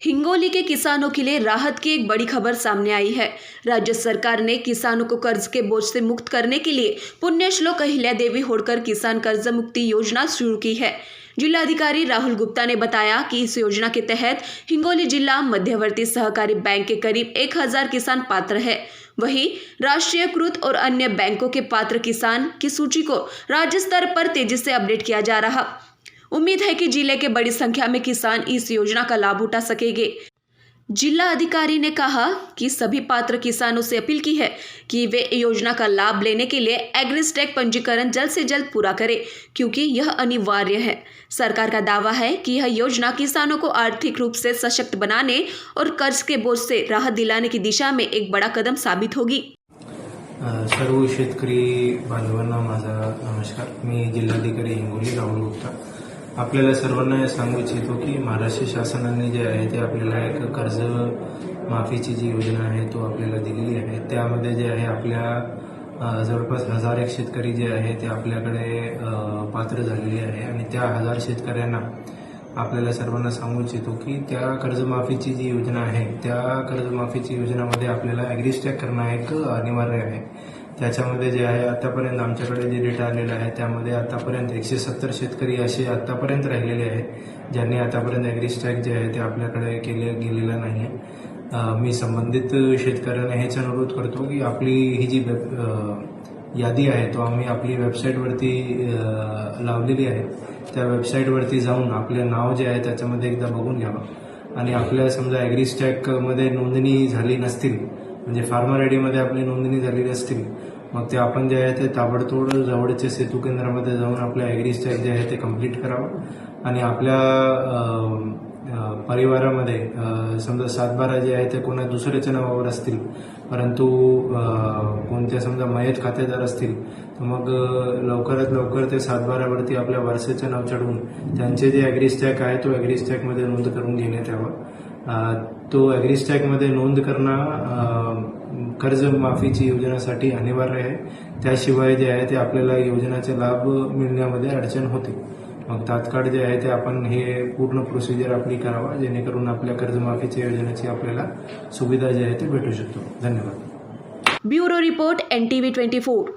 हिंगोली के किसानों के लिए राहत की एक बड़ी खबर सामने आई है। राज्य सरकार ने किसानों को कर्ज के बोझ से मुक्त करने के लिए पुण्यश्लोक अहिल्या देवी होड़कर किसान कर्ज मुक्ति योजना शुरू की है। जिलाधिकारी राहुल गुप्ता ने बताया कि इस योजना के तहत हिंगोली जिला मध्यवर्ती सहकारी बैंक के करीब 1000 किसान पात्र है। वहीं राष्ट्रीयकृत और अन्य बैंकों के पात्र किसान की सूची को राज्य स्तर पर तेजी से अपडेट किया जा रहा। उम्मीद है कि जिले के बड़ी संख्या में किसान इस योजना का लाभ उठा सकेंगे। जिला अधिकारी ने कहा कि सभी पात्र किसानों से अपील की है कि वे योजना का लाभ लेने के लिए एग्रीस्टैक पंजीकरण जल्द से जल्द पूरा करें, क्योंकि यह अनिवार्य है। सरकार का दावा है कि यह योजना किसानों को आर्थिक रूप से सशक्त बनाने और कर्ज के बोझ से राहत दिलाने की दिशा में एक बड़ा कदम साबित होगी। सर्व शेतकरी बांधवांना माझा नमस्कार। मी जिल्हाधिकारी हिंगोली राहुल गुप्ता। आपल्याला सर्वांना सांगू इच्छितो की महाराष्ट्र शासनाने जे आहे ते आपल्याला एक कर्ज माफीची जी योजना आहे तो आपल्याला दिलेली आहे। त्यामध्ये जे आहे आपल्या जवळपास 1001 शेतकरी जे आहे ते आपल्याकडे पात्र झालेले आहे आणि त्या 1000 शेतकऱ्यांना आपल्याला सर्वांना सांगू इच्छितो की त्या कर्जमाफीची जी योजना आहे त्या कर्जमाफीची योजनामध्ये आपल्याला ॲग्रीस्टॅक करणं एक अनिवार्य आहे। त्याच्यामध्ये जे आहे आतापर्यंत आमच्याकडे जे डेटा आलेला आहे त्यामध्ये आतापर्यंत 170 शेतकरी असे आतापर्यंत राहिलेले आहेत ज्यांनी आतापर्यंत ॲग्रीस्टॅक जे आहे ते आपल्याकडे गेलेला नाही आहे। मी संबंधित शेतकऱ्यांना हेच अनुरोध करतो की आपली ही जी यादी आहे तो आम्ही आपली वेबसाईटवरती लावलेली आहे। त्या वेबसाईटवरती जाऊन आपले नाव जे आहे त्याच्यामध्ये एकदा बघून घ्यावं आणि आपल्या समजा ॲग्रीस्टॅकमध्ये नोंदणी झाली नसतील म्हणजे फार्मर आयडीमध्ये आपली नोंदणी झालेली असतील मग ते आपण जे आहे ते ताबडतोब जवळच्या सेतू केंद्रामध्ये जाऊन आपल्या ॲग्रीस्टॅक जे आहे ते कंप्लीट करावं आणि आपल्या परिवारामध्ये समजा 7/12 जे आहे ते कोणा दुसऱ्याच्या नावावर असतील परंतु कोणत्या समजा मयत खातेदार असतील तर मग लवकरात लवकर ते 7/12 आपल्या वारसाचं नाव चढवून त्यांचे जे ॲग्रीस्टॅक आहे तो ॲग्रीस्टॅकमध्ये नोंद करून घेण्यात यावं। तो ॲग्रीस्टॅकमध्ये नोंद करणं कर्जमाफीची योजनेसाठी अनिवार्य आहे। त्याशिवाय जे आहे ते आपल्याला योजनेचे लाभ मिळण्यामध्ये अडचण होते। मग तात्काळ जे आहे ते आपण हे पूर्ण प्रोसिजर आपली करावा जेणेकरून आपल्या कर्जमाफीच्या योजनेची आपल्याला सुविधा जी आहे ते भेटू शकतो। धन्यवाद। Bureau report NTV 24।